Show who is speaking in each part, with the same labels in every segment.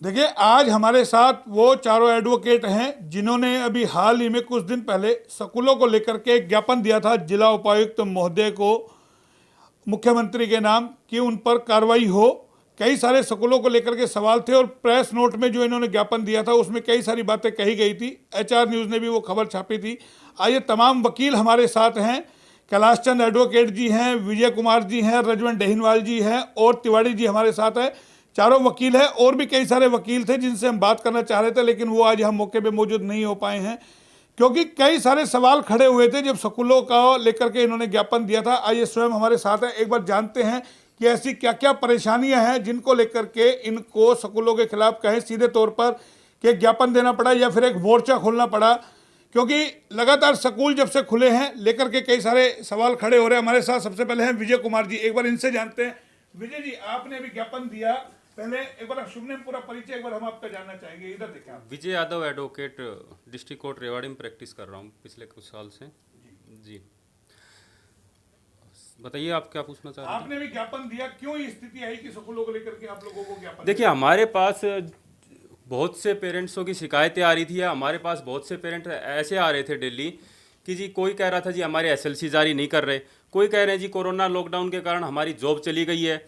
Speaker 1: देखिए, आज हमारे साथ वो चारों एडवोकेट हैं जिन्होंने अभी हाल ही में कुछ दिन पहले स्कूलों को लेकर के एक ज्ञापन दिया था जिला उपायुक्त महोदय को, मुख्यमंत्री के नाम, कि उन पर कार्रवाई हो। कई सारे स्कूलों को लेकर के सवाल थे और प्रेस नोट में जो इन्होंने ज्ञापन दिया था उसमें कई सारी बातें कही गई थी। एचआर न्यूज़ ने भी वो खबर छापी थी। आइए, तमाम वकील हमारे साथ हैं। कैलाश चंद एडवोकेट जी हैं, विजय कुमार जी हैं, रजवन डेहिनवाल जी हैं और तिवाड़ी जी हमारे साथ हैं। चारों वकील हैं। और भी कई सारे वकील थे जिनसे हम बात करना चाह रहे थे, लेकिन वो आज हम मौके पे मौजूद नहीं हो पाए हैं क्योंकि कई सारे सवाल खड़े हुए थे जब स्कूलों का लेकर के इन्होंने ज्ञापन दिया था। आइए, स्वयं हमारे साथ है, एक बार जानते हैं कि ऐसी क्या क्या परेशानियां हैं जिनको लेकर के इनको स्कूलों के खिलाफ कहें सीधे तौर पर कि ज्ञापन देना पड़ा या फिर एक मोर्चा खोलना पड़ा, क्योंकि लगातार स्कूल जब से खुले हैं लेकर के कई सारे सवाल खड़े हो रहे हैं। हमारे साथ सबसे पहले हैं विजय कुमार जी, एक बार इनसे जानते हैं। विजय जी, आपने अभी ज्ञापन दिया, पहले एक बार शुभ नेम पूरा परिचय एक बार हम आपका जानना चाहेंगे। इधर देखें आप।
Speaker 2: Vijay Yadav advocate, district court Rewari में प्रैक्टिस कर रहा हूँ पिछले कुछ साल से। जी, बताइए आप क्या पूछना चाह रहे हैं।
Speaker 1: आपने भी ज्ञापन दिया, क्यों ये स्थिति आई कि स्कूलों को लेकर के आप लोगों को ज्ञापन
Speaker 2: देखिए, हमारे पास बहुत से पेरेंट्सों की शिकायतें आ रही थी। हमारे पास बहुत से पेरेंट्स ऐसे आ रहे थे दिल्ली कि जी, कोई कह रहा था जी हमारे एसएलसी जारी नहीं कर रहे, कोई कह रहे हैं जी कोरोना लॉकडाउन के कारण हमारी जॉब चली गई है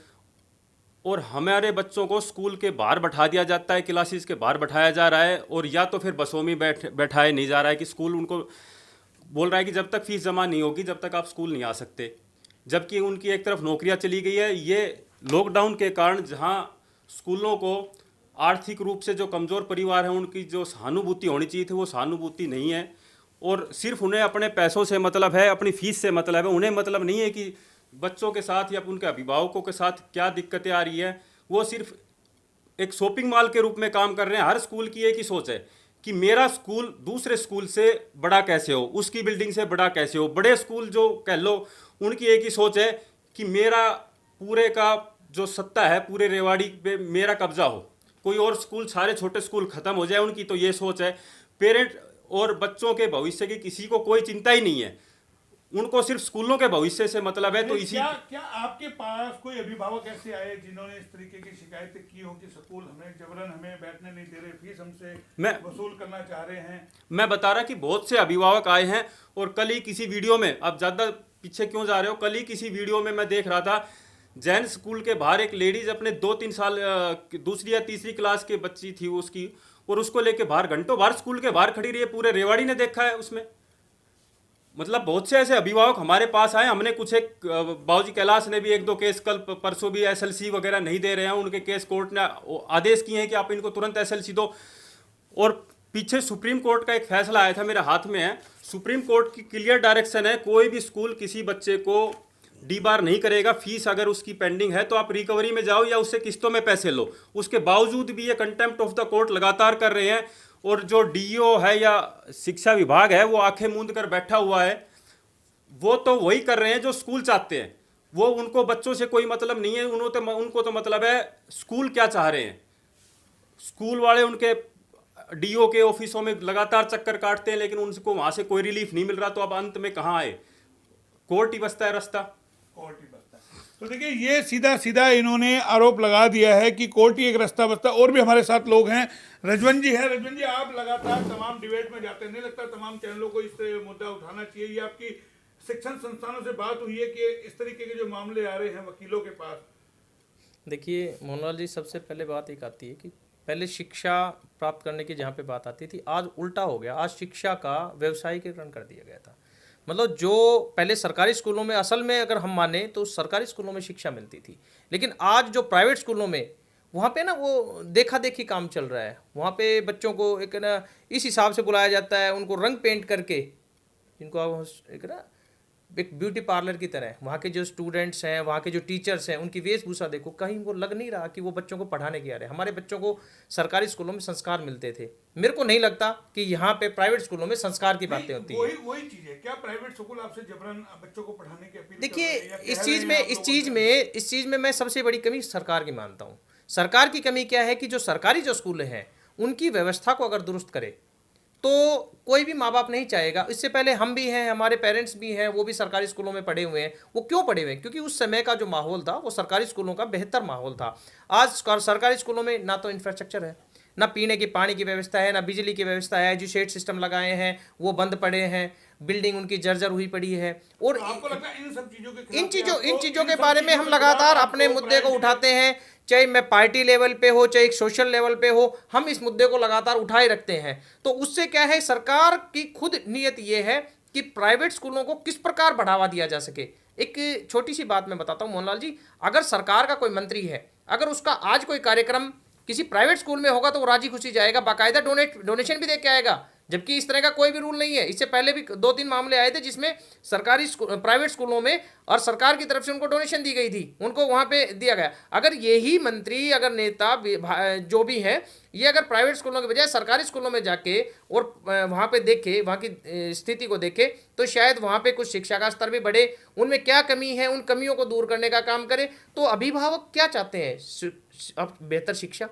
Speaker 2: और हमारे बच्चों को स्कूल के बाहर बैठा दिया जाता है, क्लासेस के बाहर बैठाया जा रहा है, और या तो फिर बसों में बैठाया नहीं जा रहा है कि स्कूल उनको बोल रहा है कि जब तक फीस जमा नहीं होगी जब तक आप स्कूल नहीं आ सकते। जबकि उनकी एक तरफ नौकरियां चली गई है। ये लॉकडाउन के कारण जहां स्कूलों को आर्थिक रूप से जो कमज़ोर परिवार हैं उनकी जो सहानुभूति होनी चाहिए थी वो सहानुभूति नहीं है, और सिर्फ उन्हें अपने पैसों से मतलब है, अपनी फीस से मतलब है। उन्हें मतलब नहीं है कि बच्चों के साथ या उनके अभिभावकों के साथ क्या दिक्कतें आ रही है। वो सिर्फ एक शॉपिंग मॉल के रूप में काम कर रहे हैं। हर स्कूल की एक ही सोच है कि मेरा स्कूल दूसरे स्कूल से बड़ा कैसे हो, उसकी बिल्डिंग से बड़ा कैसे हो। बड़े स्कूल जो कह लो उनकी एक ही सोच है कि मेरा पूरे का जो सत्ता है पूरे रेवाड़ी पे मेरा कब्जा हो, कोई और स्कूल, सारे छोटे स्कूल खत्म हो जाए, उनकी तो ये सोच है। पेरेंट और बच्चों के भविष्य की किसी को कोई चिंता ही नहीं है, उनको सिर्फ स्कूलों के भविष्य से मतलब है। तो इसी
Speaker 1: क्या क्या आपके पास कोई अभिभावक ऐसे आए जिन्होंने इस तरीके की शिकायतें की हो कि स्कूल हमें जबरन हमें बैठने नहीं दे रहे, फीस हमसे
Speaker 2: मैं
Speaker 1: वसूल करना चाह रहे हैं?
Speaker 2: मैं बता रहा कि बहुत से अभिभावक आए हैं। और कल ही किसी वीडियो में, आप ज़्यादा पीछे क्यों जा रहे हो, कल ही किसी वीडियो में मैं देख रहा था जैन स्कूल के बाहर एक लेडीज अपने 2-3 साल दूसरी या तीसरी क्लास की बच्ची थी उसकी, और उसको लेके बाहर घंटों बाहर स्कूल के बाहर खड़ी रही है। पूरे रेवाड़ी ने देखा है उसमें। मतलब बहुत से ऐसे अभिभावक हमारे पास आए। हमने कुछ एक बाबूजी कैलाश ने भी 1-2 केस कल परसों भी एसएलसी वगैरह नहीं दे रहे हैं, उनके केस कोर्ट ने आदेश किए हैं कि आप इनको तुरंत एसएलसी दो। और पीछे सुप्रीम कोर्ट का एक फैसला आया था, मेरे हाथ में है। सुप्रीम कोर्ट की क्लियर डायरेक्शन है, कोई भी स्कूल किसी बच्चे को डी बार नहीं करेगा। फीस अगर उसकी पेंडिंग है तो आप रिकवरी में जाओ या उससे किस्तों में पैसे लो। उसके बावजूद भी ये कंटेम्प्ट ऑफ द कोर्ट लगातार कर रहे हैं। और जो डीईओ है या शिक्षा विभाग है वो आंखें मूंद कर बैठा हुआ है। वो तो वही कर रहे हैं जो स्कूल चाहते हैं। वो, उनको बच्चों से कोई मतलब नहीं है। उनको तो मतलब है स्कूल क्या चाह रहे हैं। स्कूल वाले उनके डीओ के ऑफिसों में लगातार चक्कर काटते हैं, लेकिन उनको वहां से कोई रिलीफ नहीं मिल रहा। तो अब अंत में कहाँ आए, कोर्ट ही बसता है रास्ता।
Speaker 1: कोर्ट ही बसता है। तो देखिए, ये सीधा सीधा इन्होंने आरोप लगा दिया है कि कोर्ट ही एक रास्ता बसता है। और भी हमारे साथ लोग हैं। रजवन जी है। रजवन जी, आप लगातार तमाम डिबेट में जाते हैं, नहीं लगता तमाम चैनलों को इस मुद्दा उठाना चाहिए? ये आपकी शिक्षण संस्थानों से बात हुई है कि इस तरीके के जो मामले आ रहे हैं वकीलों के पास?
Speaker 3: देखिए मोहनलाल जी, सबसे पहले बात एक आती है कि पहले शिक्षा प्राप्त करने की जहाँ पे बात आती थी, आज उल्टा हो गया। आज शिक्षा का व्यवसायीकरण कर दिया गया था। मतलब जो पहले सरकारी स्कूलों में, असल में अगर हम माने तो सरकारी स्कूलों में शिक्षा मिलती थी, लेकिन आज जो प्राइवेट स्कूलों में, वहाँ पे ना वो देखा देखी काम चल रहा है। वहाँ पे बच्चों को एक ना इस हिसाब से बुलाया जाता है, उनको रंग पेंट करके, जिनको एक ना एक ब्यूटी पार्लर की तरह। वहाँ के जो स्टूडेंट्स हैं, वहाँ के जो टीचर्स हैं, उनकी वेशभूषा देखो, कहीं वो लग नहीं रहा कि वो बच्चों को पढ़ाने के आ रहे हैं। हमारे बच्चों को सरकारी स्कूलों में संस्कार मिलते थे। मेरे को नहीं लगता कि यहाँ पे प्राइवेट स्कूलों में संस्कार की बातें होती हैं।
Speaker 1: वही चीज है। क्या प्राइवेट स्कूल आपसे जबरन बच्चों को पढ़ाने की अपील
Speaker 3: देखिए,
Speaker 1: कर रहे हैं या
Speaker 3: इस
Speaker 1: कह
Speaker 3: चीज़
Speaker 1: रहे
Speaker 3: में
Speaker 1: हैं आप
Speaker 3: इस
Speaker 1: लोगों
Speaker 3: चीज़
Speaker 1: से?
Speaker 3: में इस चीज़ में मैं सबसे बड़ी कमी सरकार की मानता हूँ। सरकार की कमी क्या है कि जो सरकारी जो स्कूल हैं उनकी व्यवस्था को अगर दुरुस्त करे तो कोई भी माँ बाप नहीं चाहेगा। इससे पहले हम भी हैं, हमारे पेरेंट्स भी हैं, वो भी सरकारी स्कूलों में पढ़े हुए हैं। वो क्यों पढ़े हुए हैं? क्योंकि उस समय का जो माहौल था वो सरकारी स्कूलों का बेहतर माहौल था। आज सरकारी स्कूलों में ना तो इंफ्रास्ट्रक्चर है, ना पीने की पानी की व्यवस्था है, ना बिजली की व्यवस्था है। जो शेड सिस्टम लगाए हैं वो बंद पड़े हैं, बिल्डिंग उनकी जर्जर हुई पड़ी है। और
Speaker 1: तो आपको लगता है इन सब चीजों के
Speaker 3: इन
Speaker 1: खिलाफ
Speaker 3: चीजों के
Speaker 1: सब
Speaker 3: बारे में
Speaker 1: चीजों
Speaker 3: हम
Speaker 1: के खिलाफ
Speaker 3: लगातार
Speaker 1: आपको
Speaker 3: अपने मुद्दे को
Speaker 1: प्राइवेट
Speaker 3: उठाते हैं, चाहे मैं पार्टी लेवल पे हो, चाहे एक सोशल लेवल पे हो, हम इस मुद्दे को लगातार उठाए रखते हैं। तो उससे क्या है, सरकार की खुद नीयत ये है कि प्राइवेट स्कूलों को किस प्रकार बढ़ावा दिया जा सके। एक छोटी सी बात मैं बताता हूँ मोहनलाल जी, अगर सरकार का कोई मंत्री है, अगर उसका आज कोई कार्यक्रम किसी प्राइवेट स्कूल में होगा तो वो राजी खुशी जाएगा, बाकायदा डोनेशन भी दे के आएगा, जबकि इस तरह का कोई भी रूल नहीं है। इससे पहले भी 2-3 मामले आए थे जिसमें सरकारी प्राइवेट स्कूलों में और सरकार की तरफ से उनको डोनेशन दी गई थी, उनको वहाँ पे दिया गया। अगर यही मंत्री, अगर नेता जो भी है, ये अगर प्राइवेट स्कूलों के बजाय सरकारी स्कूलों में जाके और वहाँ पे देखे, वहाँ की स्थिति को देखे, तो शायद वहाँ पे कुछ शिक्षा का स्तर भी बढ़े, उनमें क्या कमी है उन कमियों को दूर करने का काम करे। तो अभिभावक क्या चाहते हैं? अब बेहतर शिक्षा,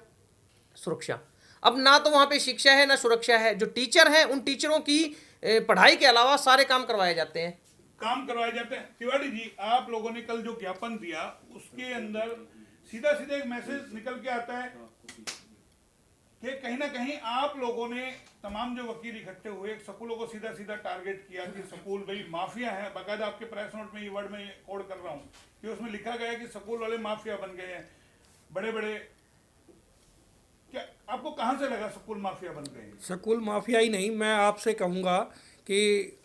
Speaker 3: सुरक्षा। अब ना तो वहाँ पे शिक्षा है ना सुरक्षा है। जो टीचर हैं उन टीचरों की पढ़ाई के अलावा सारे काम करवाए जाते हैं।
Speaker 1: तिवारी जी, आप लोगों ने कल जो ज्ञापन दिया उसके अंदर सीधा सीधा एक मैसेज निकल के आता है कि कहीं ना कहीं आप लोगों ने तमाम जो वकील इकट्ठे हुए स्कूलों को सीधा सीधा टारगेट किया कि स्कूल भाई माफिया है। बाकायदा आपके प्रेस नोट में ये वर्ड में कोड कर रहा हूँ कि उसमें लिखा गया है कि स्कूल वाले माफिया बन गए हैं, बड़े बड़े। क्या आपको कहां से लगा स्कूल माफिया बन गए?
Speaker 4: स्कूल माफिया ही नहीं, मैं आपसे कहूँगा कि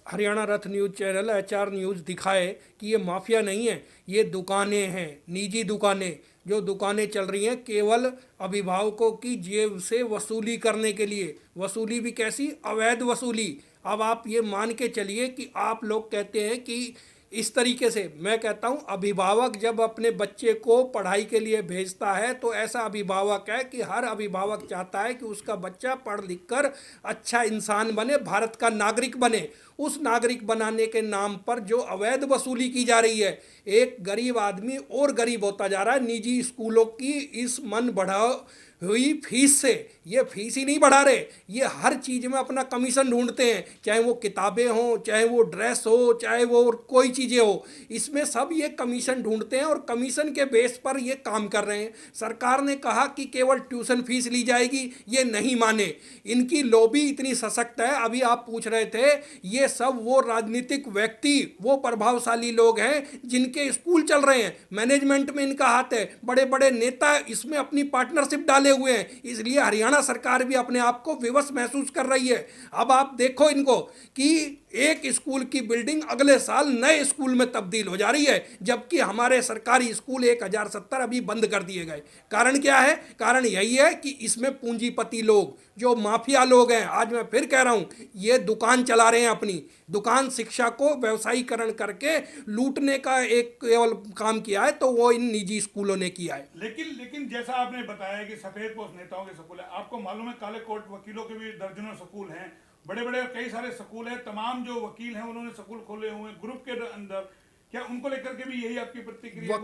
Speaker 4: हरियाणा रथ न्यूज़ चैनल HR न्यूज़ दिखाए कि ये माफिया नहीं है, ये दुकानें हैं, निजी दुकानें। जो दुकानें चल रही हैं केवल अभिभावकों की जेब से वसूली करने के लिए। वसूली भी कैसी? अवैध वसूली। अब आप ये मान के चलिए कि आप लोग कहते हैं कि इस तरीके से, मैं कहता हूँ अभिभावक जब अपने बच्चे को पढ़ाई के लिए भेजता है तो ऐसा अभिभावक है कि हर अभिभावक चाहता है कि उसका बच्चा पढ़ लिख कर अच्छा इंसान बने, भारत का नागरिक बने। उस नागरिक बनाने के नाम पर जो अवैध वसूली की जा रही है, एक गरीब आदमी और गरीब होता जा रहा है निजी स्कूलों की इस मन बढ़ाओ हुई फीस से। ये फीस ही नहीं बढ़ा रहे, ये हर चीज़ में अपना कमीशन ढूंढते हैं, चाहे वो किताबें हों, चाहे वो ड्रेस हो, चाहे वो कोई चीज़ें हो, इसमें सब ये कमीशन ढूंढते हैं और कमीशन के बेस पर ये काम कर रहे हैं। सरकार ने कहा कि केवल ट्यूशन फीस ली जाएगी, ये नहीं माने। इनकी लॉबी इतनी सशक्त है। अभी आप पूछ रहे थे, ये सब वो राजनीतिक व्यक्ति, वो प्रभावशाली लोग हैं जिनके स्कूल चल रहे हैं, मैनेजमेंट में इनका हाथ है, बड़े बड़े नेता इसमें अपनी पार्टनरशिप डाले हुए हैं। इसलिए हरियाणा सरकार भी अपने आप को विवश महसूस कर रही है। अब आप देखो इनको कि एक स्कूल की बिल्डिंग अगले साल नए स्कूल में तब्दील हो जा रही है, जबकि हमारे सरकारी स्कूल 1070 अभी बंद कर दिए गए। कारण क्या है? कारण यही है कि इसमें पूंजीपति लोग, जो माफिया लोग हैं, आज मैं फिर कह रहा हूं, ये दुकान चला रहे हैं, अपनी दुकान शिक्षा को व्यवसायीकरण करके लूटने का एक केवल काम किया है, तो वो इन निजी स्कूलों ने किया है।
Speaker 1: लेकिन जैसा आपने बताया कि सफेद पोस्ट नेताओं के स्कूल है, आपको मालूम है काले कोट वकीलों के भी दर्जनों स्कूल हैं, बड़े बड़े कई सारे स्कूल हैं। तमाम जो वकील हैं उन्होंने स्कूल खोले हुए हैं ग्रुप के अंदर। क्या उनको लेकर के भी यही आपकी प्रतिक्रिया?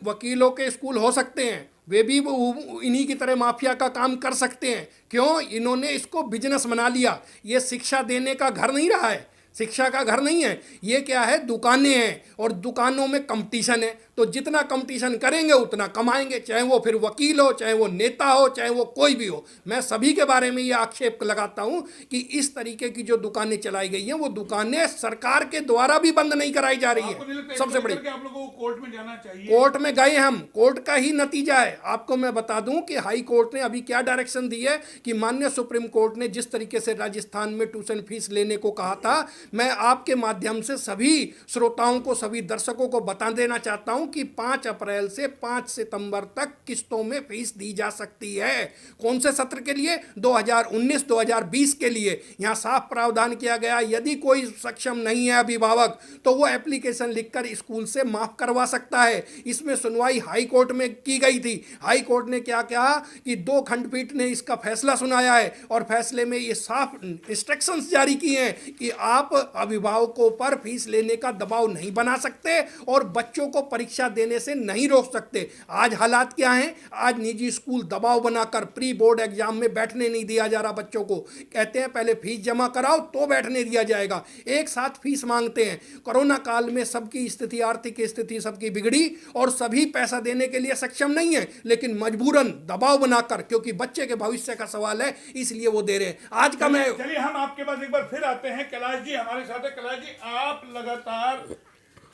Speaker 4: वकीलों के स्कूल हो सकते हैं, वे भी इन्हीं की तरह माफिया का काम कर सकते हैं। क्यों? इन्होंने इसको बिजनेस बना लिया। ये शिक्षा देने का घर नहीं रहा है, शिक्षा का घर नहीं है, ये क्या है? दुकानें हैं, और दुकानों में कंपटीशन है, तो जितना कंपटीशन करेंगे उतना कमाएंगे, चाहे वो फिर वकील हो, चाहे वो नेता हो, चाहे वो कोई भी हो। मैं सभी के बारे में ये आक्षेप लगाता हूँ कि इस तरीके की जो दुकानें चलाई गई हैं, वो दुकानें सरकार के द्वारा भी बंद नहीं कराई जा रही है। सबसे बड़ी,
Speaker 1: आप लोगों को कोर्ट में जाना चाहिए।
Speaker 4: कोर्ट में गए हम, कोर्ट का ही नतीजा है। आपको मैं बता दूं कि हाई कोर्ट ने अभी क्या डायरेक्शन दी है कि माननीय सुप्रीम कोर्ट ने जिस तरीके से राजस्थान में ट्यूशन फीस लेने को कहा था, मैं आपके माध्यम से सभी श्रोताओं को, सभी दर्शकों को बता देना चाहता हूं कि 5 अप्रैल से 5 सितंबर तक किस्तों में फीस दी जा सकती है। कौन से सत्र के लिए? 2019-2020 के लिए। यहां साफ प्रावधान किया गया, यदि कोई सक्षम नहीं है अभिभावक तो वो एप्लीकेशन लिखकर स्कूल से माफ करवा सकता है। इसमें सुनवाई हाई कोर्ट में की गई थी। हाई कोर्ट ने क्या कहा कि 2 खंडपीठ ने इसका फैसला सुनाया है और फैसले में ये साफ इंस्ट्रक्शंस जारी किए हैं कि आप आप अभिभावकों पर फीस लेने का दबाव नहीं बना सकते और बच्चों को परीक्षा देने से नहीं रोक सकते। आज हालात क्या हैं? आज निजी स्कूल दबाव बनाकर प्री बोर्ड एग्जाम में बैठने नहीं दिया जा रहा बच्चों को। कहते हैं पहले फीस जमा कराओ तो बैठने दिया जाएगा, एक साथ फीस मांगते हैं। कोरोना काल में सबकी स्थिति, आर्थिक स्थिति सबकी बिगड़ी और सभी पैसा देने के लिए सक्षम नहीं है, लेकिन मजबूरन दबाव बनाकर, क्योंकि बच्चे के भविष्य का सवाल है, इसलिए वो दे रहे हैं। आज का मैं
Speaker 1: चलिए हम आपके पास एक बार फिर आते हैं। कैलाश जी हमारे साथ है। कैलाश जी, आप लगातार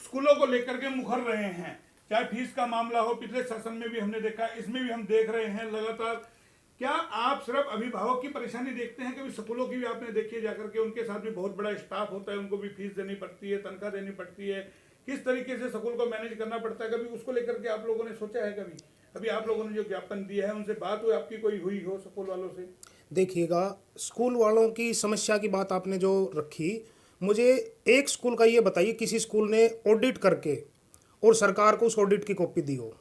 Speaker 1: स्कूलों को लेकर के मुखर रहे हैं, चाहे फीस का मामला हो, पिछले शासन में भी हमने देखा, इसमें भी हम देख रहे हैं लगातार। क्या आप सिर्फ अभिभावक की परेशानी देखते हैं? कभी स्कूलों की भी आपने देखी है जाकर के, उनके साथ भी बहुत बड़ा स्टाफ होता है, उनको भी फीस देनी पड़ती है, तनख्वाह देनी पड़ती है, किस तरीके से स्कूल को मैनेज करना पड़ता है, कभी उसको लेकर के आप लोगों ने सोचा है? कभी अभी आप लोगों ने जो ज्ञापन दिया है उनसे बात हुई आपकी, कोई हुई हो स्कूल वालों से?
Speaker 5: देखिएगा, स्कूल वालों की समस्या की बात आपने जो रखी, मुझे एक स्कूल का ये बताइए, किसी स्कूल ने ऑडिट करके और सरकार को उस ऑडिट की कॉपी दी हो,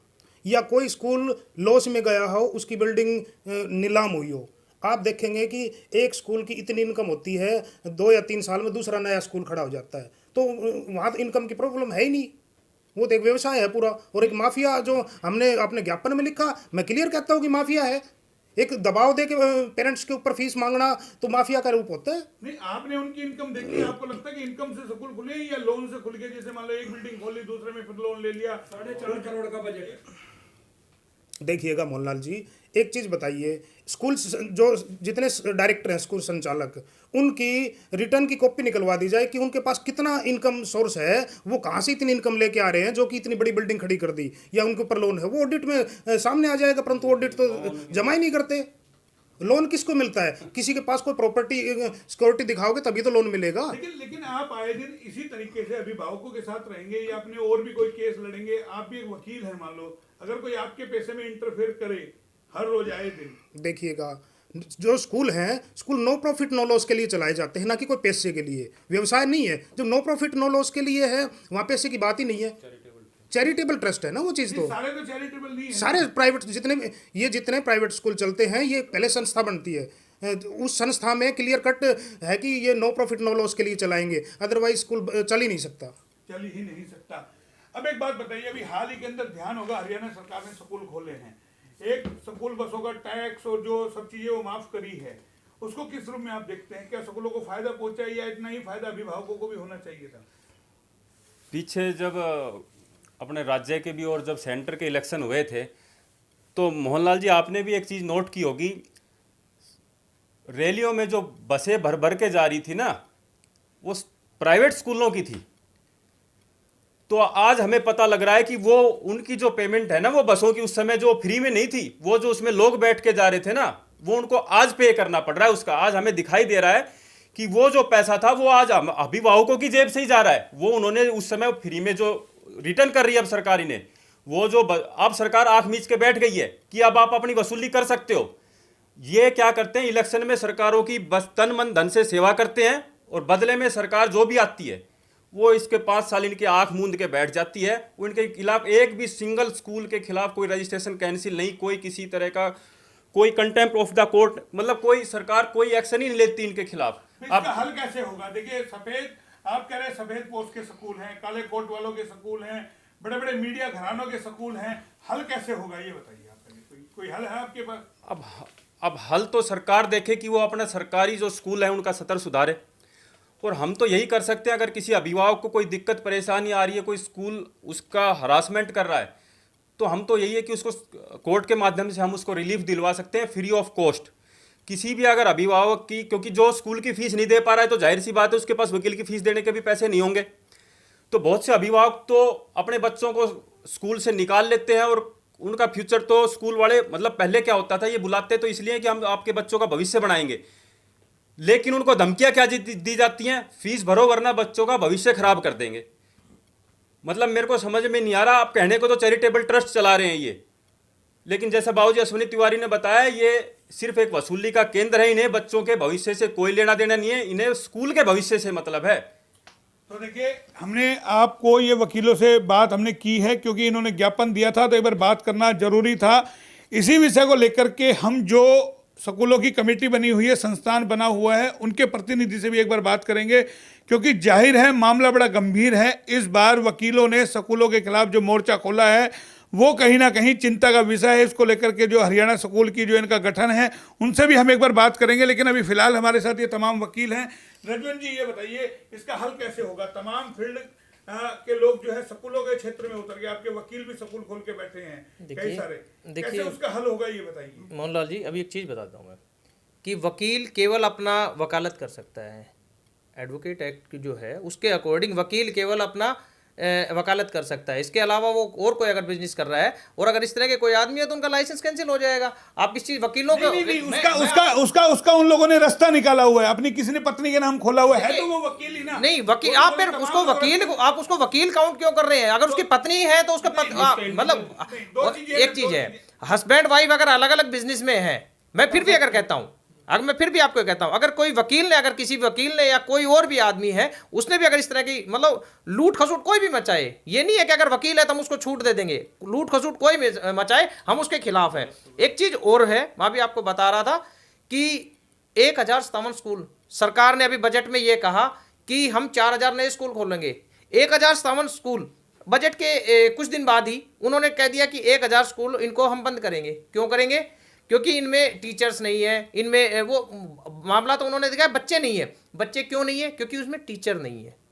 Speaker 5: या कोई स्कूल लॉस में गया हो, उसकी बिल्डिंग नीलाम हुई हो। आप देखेंगे कि एक स्कूल की इतनी इनकम होती है, 2 या 3 साल में दूसरा नया स्कूल खड़ा हो जाता है, तो वहाँ तो इनकम की प्रॉब्लम है ही नहीं, वो तो एक व्यवसाय है पूरा। और एक माफिया जो हमने अपने ज्ञापन में लिखा, मैं क्लियर कहता हूँ कि माफिया है। एक दबाव दे के पेरेंट्स के ऊपर फीस मांगना तो माफिया का रूप होता है।
Speaker 1: नहीं, आपने उनकी इनकम देखी, आपको लगता है कि इनकम से स्कूल खुले या लोन से खुल गए? जैसे मान लो एक बिल्डिंग खोली, दूसरे में फिर लोन ले लिया,
Speaker 4: 4.5 करोड़ का बजट है।
Speaker 5: देखिएगा मोहनलाल जी, एक चीज़ बताइए, स्कूल जो जितने डायरेक्टर हैं, स्कूल संचालक, उनकी रिटर्न की कॉपी निकलवा दी जाए कि उनके पास कितना इनकम सोर्स है, वो कहाँ से इतनी इनकम लेके आ रहे हैं जो कि इतनी बड़ी बिल्डिंग खड़ी कर दी, या उनके ऊपर लोन है, वो ऑडिट में सामने आ जाएगा। परंतु ऑडिट तो जमा ही नहीं करते। लोन किसको मिलता है? किसी के पास कोई प्रॉपर्टी सिक्योरिटी दिखाओगे तभी तो लोन मिलेगा।
Speaker 1: लेकिन आप आए दिन इसी तरीके से अभिभावकों के साथ रहेंगे या अपने और भी कोई केस लड़ेंगे? आप भी एक वकील हैं, मान लो अगर कोई आपके पैसे में इंटरफेयर करे हर रोज आए दिन।
Speaker 5: देखिएगा, जो स्कूल हैं, school no profit no loss के लिए चलाए जाते हैं, ना कि कोई पैसे के लिए। व्यवसाय नहीं है। जब नो प्रॉफिट नो लॉस के लिए है, वहाँ पैसे की बात ही नहीं है। चैरिटेबल ट्रस्ट है ना वो चीज़। तो
Speaker 1: सारे तो चैरिटेबल नहीं है।
Speaker 5: सारे प्राइवेट जितने प्राइवेट स्कूल चलते हैं, ये पहले संस्था बनती है, उस संस्था में क्लियर कट है कि ये नो प्रॉफिट नो लॉस के लिए चलाएंगे, अदरवाइज स्कूल चल ही नहीं सकता।
Speaker 1: चल ही नहीं सकता। अब एक बात बताइए, अभी हाल ही के अंदर ध्यान होगा, हरियाणा सरकार ने स्कूल खोले हैं, एक स्कूल बसों का टैक्स और जो सब चीजें वो माफ करी है, उसको किस रूप में आप देखते हैं? क्या स्कूलों को फायदा पहुंचा है या इतना ही फायदा अभिभावकों को भी होना चाहिए था?
Speaker 2: पीछे जब अपने राज्य के भी और जब सेंटर के इलेक्शन हुए थे, तो मोहनलाल जी आपने भी एक चीज़ नोट की होगी, रैलियों में जो बसें भर भर के जा रही थी ना, वो प्राइवेट स्कूलों की थी। तो आज हमें पता लग रहा है कि वो उनकी जो पेमेंट है ना, वो बसों की उस समय जो फ्री में नहीं थी, वो जो उसमें लोग बैठ के जा रहे थे ना, वो उनको आज पे करना पड़ रहा है उसका। आज हमें दिखाई दे रहा है कि वो जो पैसा था वो आज अभिभावकों की जेब से ही जा रहा है। वो उन्होंने उस समय फ्री में जो रिटर्न कर रही है अब सरकारी ने, वो जो अब सरकार आंख मीच के बैठ गई है कि अब आप अपनी वसूली कर सकते हो। ये क्या करते हैं, इलेक्शन में सरकारों की बस तन मन धन से सेवा करते हैं और बदले में सरकार जो भी आती है वो इसके 5 साल इनकी आंख मूंद के बैठ जाती है। उनके खिलाफ एक भी सिंगल स्कूल के खिलाफ कोई रजिस्ट्रेशन कैंसिल नहीं, कोई किसी तरह का कोई कंटेम्प्ट ऑफ द कोर्ट, मतलब कोई सरकार कोई एक्शन ही नहीं लेती इनके खिलाफ।
Speaker 1: इसका हल कैसे होगा? देखिए, सफेद आप कह रहे हैं, सफेद पोस्ट के स्कूल हैं, काले कोट वालों के स्कूल हैं, बड़े बड़े मीडिया घरानों के स्कूल हैं, हल कैसे होगा ये बताइए आपका? कोई हल है आपके पास?
Speaker 2: अब हल तो सरकार देखे कि वो अपना सरकारी जो स्कूल है उनका सतर सुधारे, और हम तो यही कर सकते हैं। अगर किसी अभिभावक को कोई दिक्कत परेशानी आ रही है, कोई स्कूल उसका हरासमेंट कर रहा है, तो हम तो यही है कि उसको कोर्ट के माध्यम से हम उसको रिलीफ दिलवा सकते हैं फ्री ऑफ कॉस्ट। किसी भी अगर अभिभावक की, क्योंकि जो स्कूल की फीस नहीं दे पा रहा है तो जाहिर सी बात है उसके पास वकील की फीस देने के भी पैसे नहीं होंगे। तो बहुत से अभिभावक तो अपने बच्चों को स्कूल से निकाल लेते हैं और उनका फ्यूचर तो स्कूल वाले, मतलब पहले क्या होता था, ये बुलाते तो इसलिए कि हम आपके बच्चों का भविष्य बनाएंगे, लेकिन उनको धमकियां क्या दी जाती हैं, फीस भरो वरना बच्चों का भविष्य खराब कर देंगे। मतलब मेरे को समझ में नहीं आ रहा, आप कहने को तो चैरिटेबल ट्रस्ट चला रहे हैं ये, लेकिन जैसा बाबूजी अश्विनी तिवारी ने बताया, ये सिर्फ एक वसूली का केंद्र है। इन्हें बच्चों के भविष्य से कोई लेना देना नहीं है, इन्हें स्कूल के भविष्य से मतलब है।
Speaker 1: तो देखिए, हमने आपको ये वकीलों से बात हमने की है क्योंकि इन्होंने ज्ञापन दिया था, तो एक बार बात करना जरूरी था। इसी विषय को लेकर के हम जो स्कूलों की कमेटी बनी हुई है, संस्थान बना हुआ है, उनके प्रतिनिधि से भी एक बार बात करेंगे, क्योंकि जाहिर है मामला बड़ा गंभीर है। इस बार वकीलों ने स्कूलों के खिलाफ जो मोर्चा खोला है वो कहीं ना कहीं चिंता का विषय है। इसको लेकर के जो हरियाणा स्कूल की जो इनका गठन है उनसे भी हम एक बार बात करेंगे, लेकिन अभी फिलहाल हमारे साथ ये तमाम वकील हैं। रजवन जी, ये बताइए इसका हल कैसे होगा? तमाम फील्ड के लोग जो है स्कूलों के क्षेत्र में उतर गए, आपके वकील भी स्कूल खोल के बैठे हैं कई सारे, कैसे उसका हल होगा ये बताइए।
Speaker 3: मोहनलाल जी, अभी एक चीज़ बताता हूँ मैं कि वकील केवल अपना वकालत कर सकता है। एडवोकेट एक्ट जो है उसके अकॉर्डिंग वकील केवल अपना वकालत कर सकता है। इसके अलावा वो और कोई अगर बिजनेस कर रहा है और अगर इस तरह के कोई आदमी है तो उनका लाइसेंस कैंसिल हो जाएगा। आप इस चीज वकीलों को
Speaker 1: उसका उन लोगों ने रास्ता निकाला हुआ है, अपनी किसी ने पत्नी के नाम खोला हुआ है, तो वो वकील ही ना।
Speaker 3: नहीं वकील, आप फिर उसको वकील, आप उसको वकील काउंट क्यों कर रहे हैं? अगर उसकी पत्नी है तो उसका मतलब एक चीज है, हस्बैंड वाइफ अगर अलग अलग बिजनेस में है, मैं फिर भी अगर कहता हूं, अगर मैं फिर भी आपको कहता हूं, अगर कोई वकील ने, अगर किसी वकील ने या कोई और भी आदमी है उसने भी अगर इस तरह की मतलब लूट खसूट कोई भी मचाए, ये नहीं है कि अगर वकील है तो हम उसको छूट दे देंगे, लूट खसूट कोई मचाए हम उसके खिलाफ हैं। एक चीज और है, मैं भी आपको बता रहा था कि 1057 स्कूल, सरकार ने अभी बजट में ये कहा कि हम 4000 नए स्कूल खोलेंगे। 1057 स्कूल बजट के कुछ दिन बाद ही उन्होंने कह दिया कि 1000 स्कूल इनको हम बंद करेंगे। क्यों करेंगे? क्योंकि इनमें टीचर्स नहीं है, इनमें वो मामला तो उन्होंने देखा बच्चे नहीं है। बच्चे क्यों नहीं है? क्योंकि उसमें टीचर नहीं है।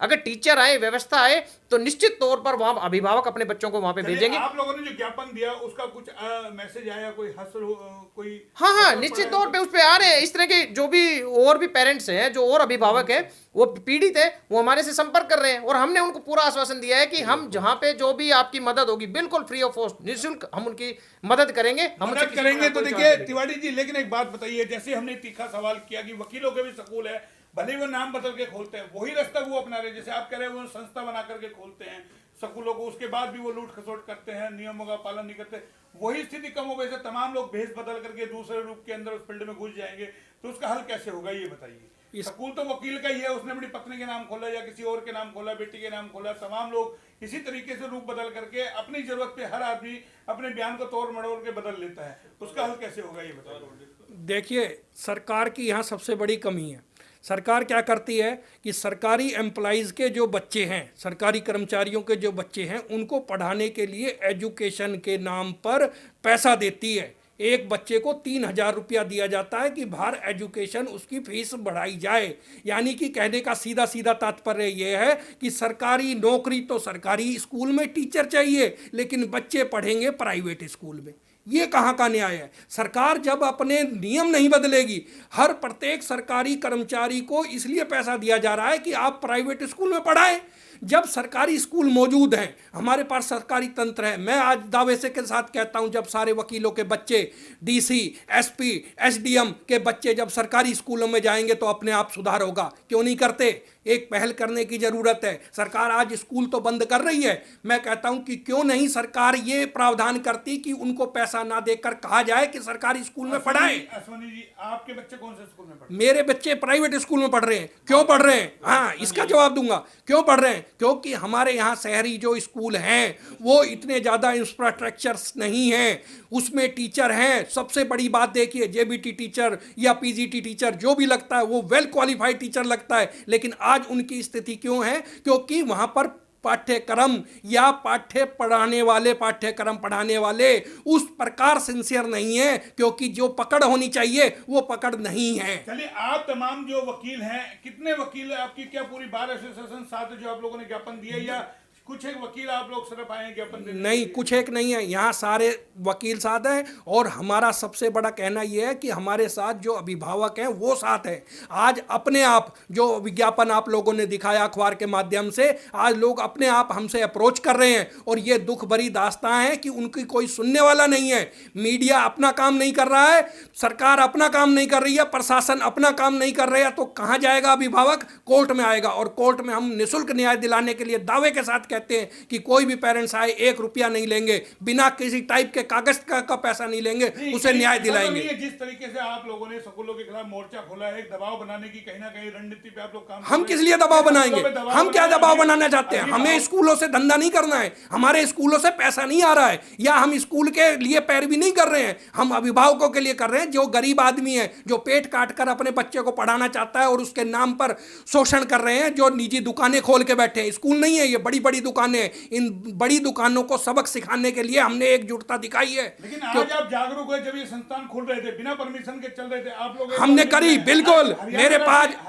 Speaker 3: अगर टीचर आए, व्यवस्था आए, तो निश्चित तौर पर वहां अभिभावक अपने बच्चों को वहां पे भेजेंगे।
Speaker 1: आप लोगों ने जो ज्ञापन दिया उसका कुछ मैसेज आया, कोई
Speaker 3: हाँ, निश्चित तौर पे उस पे आ रहे हैं। इस तरह के जो भी और भी पेरेंट्स हैं, जो और अभिभावक हैं, वो पीड़ित है, वो हमारे से संपर्क कर रहे हैं और हमने उनको पूरा आश्वासन दिया है कि हम जहाँ पे जो भी आपकी मदद होगी बिल्कुल फ्री ऑफ कॉस्ट, निःशुल्क हम उनकी मदद करेंगे।
Speaker 1: तो देखिए तिवारी जी, लेकिन एक बात बताइए, जैसे हमने तीखा सवाल किया कि वकीलों के भी स्कूल है, भले वो नाम बदल के खोलते हैं, वही रास्ता वो अपना रहे, जैसे आप कह रहे हैं वो संस्था बना करके खोलते हैं स्कूलों को, उसके बाद भी वो लूट खसोट करते हैं, नियमों का पालन नहीं करते, वही स्थिति कम हो गई, तमाम लोग भेष बदल करके दूसरे रूप के अंदर उस फील्ड में घुस जाएंगे, तो उसका हल कैसे होगा ये बताइए। स्कूल तो वकील का ही है, उसने अपनी पत्नी के नाम खोला या किसी और के नाम खोला, बेटी के नाम खोला, तमाम लोग इसी तरीके से रूप बदल करके अपनी जरूरत पे हर आदमी अपने बयान को तोड़ मड़ोड़ के बदल लेता है, उसका हल कैसे होगा ये बताइए।
Speaker 4: देखिए, सरकार की यहाँ सबसे बड़ी कमी है। सरकार क्या करती है कि सरकारी एम्प्लॉइज़ के जो बच्चे हैं, सरकारी कर्मचारियों के जो बच्चे हैं, उनको पढ़ाने के लिए एजुकेशन के नाम पर पैसा देती है। एक बच्चे को 3000 रुपया दिया जाता है कि बाहर एजुकेशन उसकी फीस बढ़ाई जाए। यानी कि कहने का सीधा सीधा तात्पर्य ये है कि सरकारी नौकरी तो सरकारी स्कूल में टीचर चाहिए, लेकिन बच्चे पढ़ेंगे प्राइवेट स्कूल में। ये कहाँ का न्याय है? सरकार जब अपने नियम नहीं बदलेगी, हर प्रत्येक सरकारी कर्मचारी को इसलिए पैसा दिया जा रहा है कि आप प्राइवेट स्कूल में पढ़ाएं। जब सरकारी स्कूल मौजूद हैं, हमारे पास सरकारी तंत्र है, मैं आज दावे से के साथ कहता हूं, जब सारे वकीलों के बच्चे, डीसी, एसपी, एसडीएम के बच्चे जब सरकारी स्कूलों में जाएंगे तो अपने आप सुधार होगा। क्यों नहीं करते? एक पहल करने की जरूरत है। सरकार आज स्कूल तो बंद कर रही है, मैं कहता हूं कि क्यों नहीं सरकार ये प्रावधान करती कि उनको पैसा ना देकर कहा जाए कि सरकारी स्कूल में पढ़ाएं।
Speaker 1: अश्वनी जी, आपके बच्चे कौन से स्कूल में पढ़ते हैं?
Speaker 4: मेरे बच्चे प्राइवेट स्कूल में पढ़ रहे हैं। क्यों पढ़ रहे हैं? हाँ, इसका जवाब दूंगा। क्यों पढ़ रहे हैं? क्योंकि हमारे यहाँ शहरी जो स्कूल हैं वो इतने ज़्यादा इंफ्रास्ट्रक्चर्स नहीं हैं, उसमें टीचर हैं। सबसे बड़ी बात देखिए, जेबीटी टीचर या पीजीटी टीचर जो भी लगता है वो वेल क्वालिफाइड टीचर लगता है, लेकिन आज उनकी स्थिति क्यों है? क्योंकि वहाँ पर पाठ्यक्रम या पाठ्यक्रम पढ़ाने वाले उस प्रकार सिंसियर नहीं है, क्योंकि जो पकड़ होनी चाहिए वो पकड़ नहीं है।
Speaker 1: चलिए, आप तमाम जो वकील हैं, कितने वकील आपकी क्या पूरी बार एसोसिएशन साथ है जो आप लोगों ने ज्ञापन दिया, या कुछ एक वकील आप लोग सिर्फ आए हैं ज्ञापन देने?
Speaker 4: नहीं, कुछ एक नहीं है, यहाँ सारे वकील साथ हैं। और हमारा सबसे बड़ा कहना यह है कि हमारे साथ जो अभिभावक हैं वो साथ हैं। आज अपने आप जो विज्ञापन आप लोगों ने दिखाया अखबार के माध्यम से, आज लोग अपने आप हमसे अप्रोच कर रहे हैं, और ये दुख भरी दास्तां है कि उनकी कोई सुनने वाला नहीं है। मीडिया अपना काम नहीं कर रहा है, सरकार अपना काम नहीं कर रही है, प्रशासन अपना काम नहीं कर रहा है, तो कहाँ जाएगा अभिभावक? कोर्ट में आएगा, और कोर्ट में हम निःशुल्क न्याय दिलाने के लिए दावे के साथ कहते हैं कि कोई भी पेरेंट्स आए 1 रुपया नहीं लेंगे, बिना किसी टाइप के कागज का पैसा नहीं लेंगे, उसे न्याय दिलाएंगे।
Speaker 1: जिस तरीके से आप लोगों ने स्कूलों के खिलाफ मोर्चा खोला है, दबाव बनाने की कहीं ना कहीं रणनीति पे आप लोग काम
Speaker 4: हम किस लिए दबाव बनाएंगे? हम क्या दबाव बनाना चाहते हैं? हमें स्कूलों से धंधा नहीं करना है, हमारे स्कूलों से पैसा नहीं आ रहा है, या हम स्कूल के लिए पैरवी नहीं कर रहे हैं, हम अभिभावकों के लिए कर रहे हैं। जो गरीब आदमी है, जो पेट काट कर अपने बच्चे को पढ़ाना चाहता है और उसके नाम पर शोषण कर रहे हैं, जो निजी दुकानें खोल के बैठे हैं। स्कूल नहीं है ये, बड़ी बड़ी दुकानें हैं। इन बड़ी दुकानों को सबक सिखाने के लिए हमने एकजुटता दिखाई है।
Speaker 1: लेकिन आज आप जागरूक हुए, जब ये संस्थान खुल रहे थे, बिना परमिशन के चल रहे थे, आप लोग
Speaker 4: हमने करी, बिल्कुल।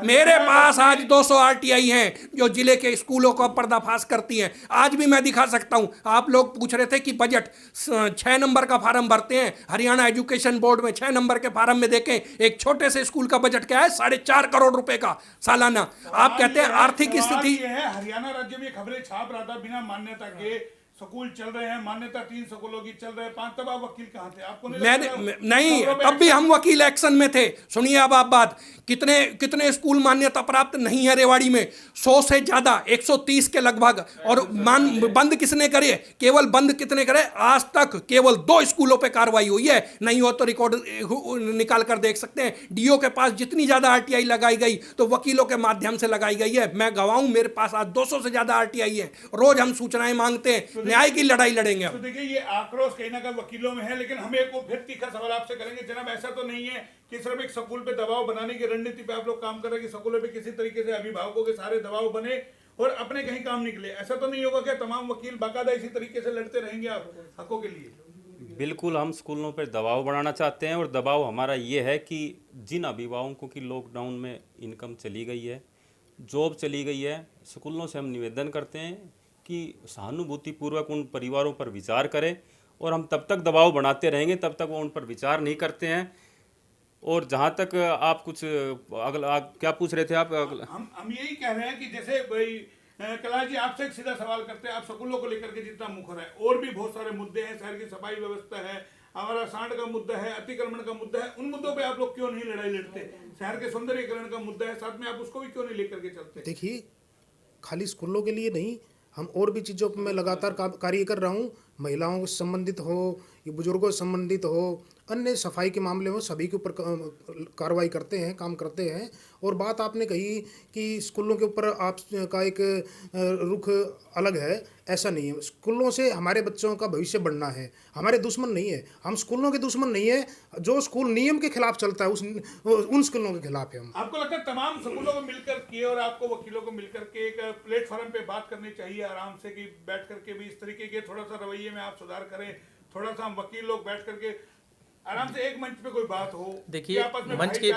Speaker 4: मेरे पास आज 200 आरटीआई हैं जो जिले के स्कूलों का पर्दाफाश करती हैं। आज भी मैं दिखा सकता हूं। आप लोग पूछ रहे थे कि बजट 6 नंबर का फार्म भरते हैं हरियाणा एजुकेशन बोर्ड में, 6 नंबर के फार्म में देखें एक छोटे से स्कूल का बजट क्या है, 4.5 करोड़ रुपए का सालाना। आप कहते हैं आर्थिक स्थिति।
Speaker 1: हरियाणा राज्य में खबरें छाप रहा था, बिना मान्यता के स्कूल चल रहे हैं, मान्यता 3 स्कूलों की चल रहे हैं 5, तब आप वकील कहाँ थे? आपको
Speaker 4: नहीं, तब भी हम वकील एक्शन में थे। सुनिए अब आप बात, कितने स्कूल मान्यता प्राप्त नहीं है रेवाड़ी में? 100 से ज्यादा, 130 के लगभग। और बंद किसने करे? केवल बंद कितने करे? आज तक केवल 2 स्कूलों पे कार्रवाई हुई है। नहीं हो तो रिकॉर्ड निकाल कर देख सकते हैं। डीओ के पास जितनी ज्यादा आरटीआई लगाई गई तो वकीलों के माध्यम से लगाई गई है। मैं गवाऊं, मेरे पास आज 200 से ज्यादा आरटीआई है। रोज हम सूचनाएं मांगते हैं, न्याय की लड़ाई लड़ेंगे।
Speaker 1: तो देखिए, ये आक्रोश कहीं ना कहीं वकीलों में है, लेकिन हम एक फिर तीखा सवाल आपसे करेंगे। जनाब, ऐसा तो नहीं है कि सिर्फ एक स्कूल पे दबाव बनाने की रणनीति पे आप लोग काम कर रहे हैं कि स्कूलों पे किसी तरीके से अभिभावकों के सारे दबाव बने और अपने कहीं काम निकले? ऐसा तो नहीं होगा कि तमाम वकील बाकायदा इसी तरीके से लड़ते रहेंगे आप हकों के लिए?
Speaker 2: बिल्कुल, हम स्कूलों पर दबाव बढ़ाना चाहते हैं और दबाव हमारा ये है कि जिन अभिभावकों की लॉकडाउन में इनकम चली गई है, जॉब चली गई है, स्कूलों से हम निवेदन करते हैं कि सहानुभूतिपूर्वक उन परिवारों पर विचार करें, और हम तब तक दबाव बनाते रहेंगे तब तक वो उन पर विचार नहीं करते हैं। और जहाँ तक आप कुछ अगला क्या पूछ रहे थे आप?
Speaker 1: हम यही कह रहे हैं कि जैसे भाई कैलाश जी, आपसे एक सीधा सवाल करते हैं। आप स्कूलों को लेकर के जितना मुखर है, और भी बहुत सारे मुद्दे हैं, शहर की सफाई व्यवस्था है, हमारा सांड का मुद्दा है, अतिक्रमण का मुद्दा है, उन मुद्दों पे आप लोग क्यों नहीं लड़ाई लड़ते? शहर के सौंदर्यीकरण का मुद्दा है, साथ में आप उसको भी क्यों नहीं लेकर के चलते?
Speaker 5: देखिए, खाली स्कूलों के लिए नहीं, हम और भी चीज़ों पर मैं लगातार कार्य कर रहा हूँ। महिलाओं से संबंधित हो, ये बुजुर्गों से संबंधित हो, अन्य सफाई के मामले में सभी के ऊपर कार्रवाई करते हैं, काम करते हैं। और बात आपने कही कि स्कूलों के ऊपर आपका एक रुख अलग है, ऐसा नहीं है। स्कूलों से हमारे बच्चों का भविष्य बढ़ना है, हमारे दुश्मन नहीं है। हम स्कूलों के दुश्मन नहीं है। जो स्कूल नियम के खिलाफ चलता है उन स्कूलों के खिलाफ है हम।
Speaker 1: आपको लगता है तमाम स्कूलों को मिलकर के और आपको वकीलों को मिलकर के एक प्लेटफॉर्म पे बात करनी चाहिए आराम से, कि बैठ करके भी इस तरीके के थोड़ा सा रवैये में आप सुधार करें, थोड़ा सा हम वकील लोग बैठ करके आराम से एक मंच पे कोई बात हो?
Speaker 3: देखिए,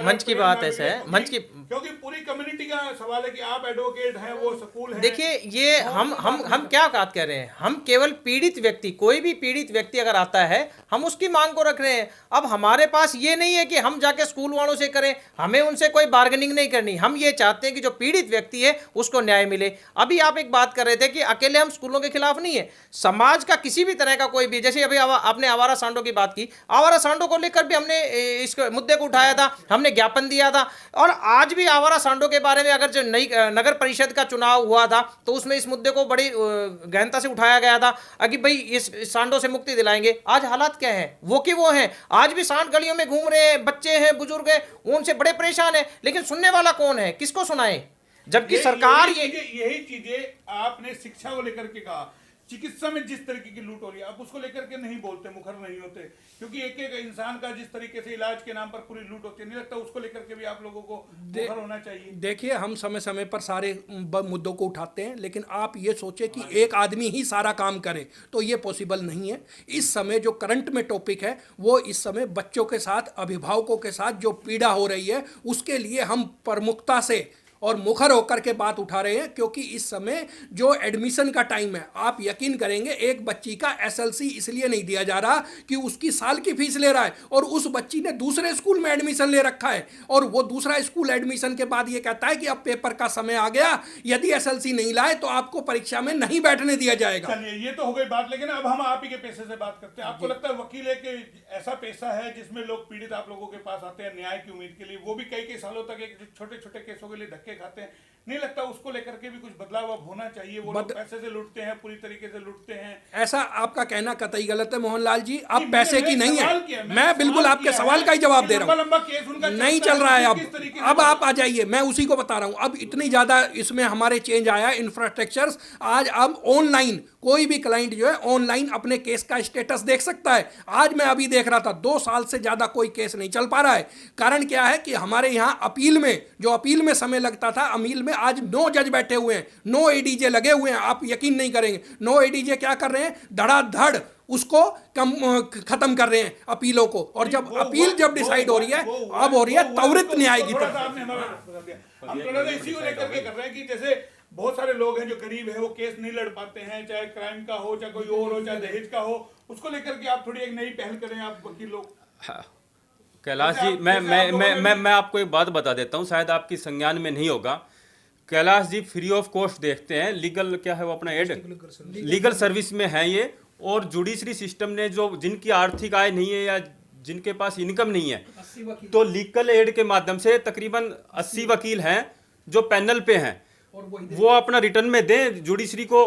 Speaker 3: मंच की बात ऐसा है, मंच की,
Speaker 1: क्योंकि पूरी कम्युनिटी का सवाल है कि आप एडवोकेट हैं, वो स्कूल है।
Speaker 3: देखिए, ये हम क्या बात कर रहे हैं? हम केवल पीड़ित व्यक्ति, कोई भी पीड़ित व्यक्ति अगर आता है, हम उसकी मांग को रख रहे हैं। अब हमारे पास ये नहीं है कि हम जाके स्कूल वालों से करें, हमें उनसे कोई बार्गेनिंग नहीं करनी। हम ये चाहते हैं कि जो पीड़ित व्यक्ति है उसको न्याय मिले। अभी आप एक बात कर रहे थे कि अकेले हम स्कूलों के खिलाफ नहीं है, समाज का किसी भी तरह का कोई भी, जैसे अभी आपने आवारा सांडों की बात की, आवारा सांडों को लेकर भी हमने इस मुद्दे को उठाया था, हमने ज्ञापन दिया था। और आज भी आवारा सांडों के बारे में अगर जो नई नगर परिषद का चुनाव हुआ था तो उसमें इस मुद्दे को बड़ी गहनता से उठाया गया था कि भाई इस सांडों से मुक्ति दिलाएंगे। आज हालात क्या है? वो कि वो हैं, आज भी सांड गलियों में घूम रहे हैं, बच्चे हैं, बुजुर्ग हैं, उनसे बड़े परेशान हैं, लेकिन सुनने वाला कौन है? किसको सुनाए? जबकि सरकार
Speaker 1: यही चीजें आपने शिक्षा को लेकर के कहा, चिकित्सा में जिस तरीके की लूट हो रही है, आप उसको लेकर के नहीं बोलते, मुखर नहीं होते, क्योंकि एक एक इंसान का जिस तरीके से इलाज के नाम पर पूरी लूट होती है, नहीं लगता उसको लेकर के भी आप लोगों को मुखर होना चाहिए?
Speaker 4: देखिए, हम समय समय पर सारे मुद्दों को उठाते हैं, लेकिन आप ये सोचे कि एक आदमी ही सारा काम करे तो ये पॉसिबल नहीं है। इस समय जो करंट में टॉपिक है वो इस समय बच्चों के साथ, अभिभावकों के साथ जो पीड़ा हो रही है उसके लिए हम प्रमुखता से और मुखर होकर के बात उठा रहे हैं। क्योंकि इस समय जो एडमिशन का टाइम है, आप यकीन करेंगे, एक बच्ची का एसएलसी इसलिए नहीं दिया जा रहा कि उसकी साल की फीस ले रहा है और उस बच्ची ने दूसरे स्कूल में एडमिशन ले रखा है, और वो दूसरा स्कूल एडमिशन के बाद ये कहता है कि अब पेपर का समय आ गया, यदि एसएलसी नहीं लाए तो आपको परीक्षा में नहीं बैठने दिया जाएगा।
Speaker 1: चलिए, ये तो हो गई बात, लेकिन अब हम आप ही के पेशे से बात करते हैं। आपको लगता है वकील एक ऐसा पेशा है जिसमें लोग पीड़ित आप लोगों के पास आते हैं न्याय की उम्मीद के लिए, वो भी कई सालों तक एक छोटे छोटे केसों के लिए धक्के खाते हैं, नहीं लगता उसको लेकर के भी कुछ बदलाव अब होना चाहिए? वो लोग पैसे से लूटते हैं, पूरी तरीके से लूटते हैं।
Speaker 4: ऐसा आपका कहना कतई गलत है मोहनलाल जी। आप
Speaker 1: नहीं,
Speaker 4: पैसे
Speaker 1: मैंने
Speaker 4: की नहीं
Speaker 1: सवाल
Speaker 4: है,
Speaker 1: किया,
Speaker 4: मैं
Speaker 1: मैंने
Speaker 4: बिल्कुल
Speaker 1: सवाल
Speaker 4: आपके
Speaker 1: किया
Speaker 4: सवाल
Speaker 1: है
Speaker 4: का ही जवाब
Speaker 1: कि
Speaker 4: दे रहा
Speaker 1: लंबा
Speaker 4: हूँ।
Speaker 1: केस उनका
Speaker 4: नहीं
Speaker 1: चलता
Speaker 4: चल रहा है
Speaker 1: है,
Speaker 4: अब।
Speaker 1: किस तरीके से
Speaker 4: अब आप आ जाइए, मैं उसी को बता रहा हूँ। अब इतनी ज्यादा इसमें हमारे चेंज आया इंफ्रास्ट्रक्चर्स। आज अब ऑनलाइन कोई भी क्लाइंट जो है ऑनलाइन अपने केस का स्टेटस देख सकता है। आज मैं अभी देख रहा था 2 साल से ज्यादा कोई केस नहीं चल पा रहा है। कारण क्या है कि हमारे यहाँ अपील में, जो अपील में समय लगता था, अपील में आज 9 जज बैठे हुए हैं, 9 एडीजे लगे हुए हैं। आप यकीन नहीं करेंगे, 9 एडीजे क्या कर रहे हैं, धड़ाधड़ उसको खत्म कर रहे हैं अपीलों को। और जब अपील जब डिसाइड हो रही है, अब हो रही है त्वरित न्याय की
Speaker 1: थोड़ा सा
Speaker 4: तरफ।
Speaker 1: आपने हमारा बता दिया। हम थोड़ा सा इसी को लेकर के कर रहे हैं कि जैसे बहुत सारे लोग हैं जो गरीब है, वो केस नहीं लड़ पाते हैं, चाहे क्राइम का हो, चाहे कोई और हो, चाहे दहेज का हो, उसको लेकर के आप थोड़ी एक नई पहल करें, आप वकील लोग।
Speaker 2: कैलाश
Speaker 1: जैसे
Speaker 2: जी,
Speaker 1: आप-
Speaker 2: मैं
Speaker 1: जैसे
Speaker 2: मैं
Speaker 1: आप लोगों
Speaker 2: मैं
Speaker 1: ने
Speaker 2: मैं मैं आपको एक बात बता देता हूँ, शायद आपकी संज्ञान में नहीं होगा। Kailash ji free of cost देखते हैं, लीगल क्या है वो अपना एड लीगल सर्विस में है ये। और जुडिशरी सिस्टम ने जो जिनकी आर्थिक आय नहीं है या जिनके पास इनकम नहीं है, तो लीगल एड के माध्यम से तकरीबन 80 वकील हैं जो पैनल पे हैं, वो अपना रिटर्न में दें जुडिशरी को,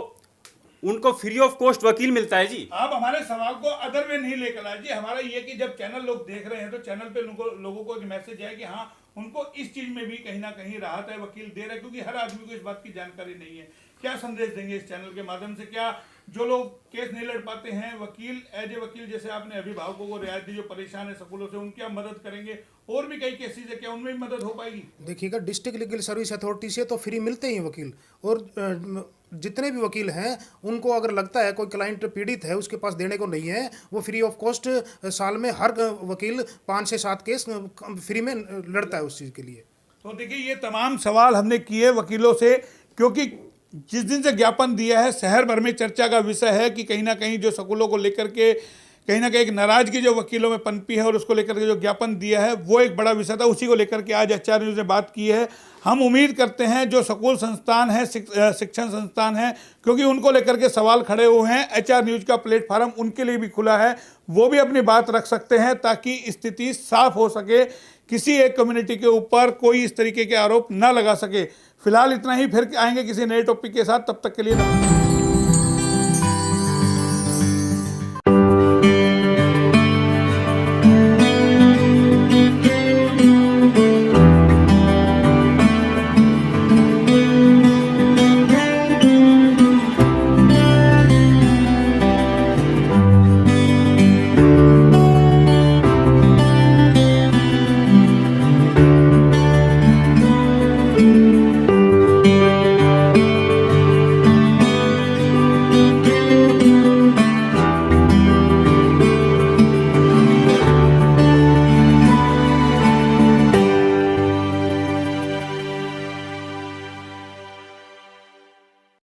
Speaker 2: उनको फ्री ऑफ कॉस्ट वकील मिलता है जी।
Speaker 1: आप हमारे सवाल को अदर वे नहीं लेकर आए जी। हमारा ये कि जब चैनल लोग देख रहे हैं तो चैनल पे लोगों को एक मैसेज है कि हाँ, उनको इस चीज में भी कहीं ना कहीं राहत है, वकील दे रहे हैं, क्योंकि हर आदमी को इस बात की जानकारी नहीं है। क्या संदेश देंगे इस चैनल के माध्यम से? क्या जो लोग केस नहीं लड़ पाते हैं, वकील एज ए वकील, जैसे आपने अभिभावकों को रियायत दी जो परेशान है स्कूलों से, उनकी आप मदद करेंगे? और भी कई केसेस है, क्या उनमें भी मदद हो पाएगी?
Speaker 5: देखिएगा, डिस्ट्रिक्ट लीगल सर्विस अथॉरिटी से तो फ्री मिलते ही वकील। और जितने भी वकील हैं उनको अगर लगता है कोई क्लाइंट पीड़ित है, उसके पास देने को नहीं है, वो फ्री ऑफ कॉस्ट साल में हर वकील 5 से 7 केस फ्री में लड़ता है उस चीज़ के लिए।
Speaker 1: तो देखिए, ये तमाम सवाल हमने किए वकीलों से, क्योंकि जिस दिन से ज्ञापन दिया है शहर भर में चर्चा का विषय है कि कहीं ना कहीं जो स्कूलों को लेकर के कहीं ना कहीं एक नाराजगी जो वकीलों में पनपी है, और उसको लेकर के जो ज्ञापन दिया है वो एक बड़ा विषय था। उसी को लेकर के आज एचआर न्यूज़ ने बात की है। हम उम्मीद करते हैं जो स्कूल संस्थान है, शिक्षण संस्थान है, क्योंकि उनको लेकर के सवाल खड़े हुए हैं, एचआर न्यूज़ का प्लेटफार्म उनके लिए भी खुला है, वो भी अपनी बात रख सकते हैं ताकि स्थिति साफ हो सके, किसी एक कम्युनिटी के ऊपर कोई इस तरीके के आरोप न लगा सके। फिलहाल इतना ही, फिर आएंगे किसी नए टॉपिक के साथ, तब तक के लिए नमस्कार।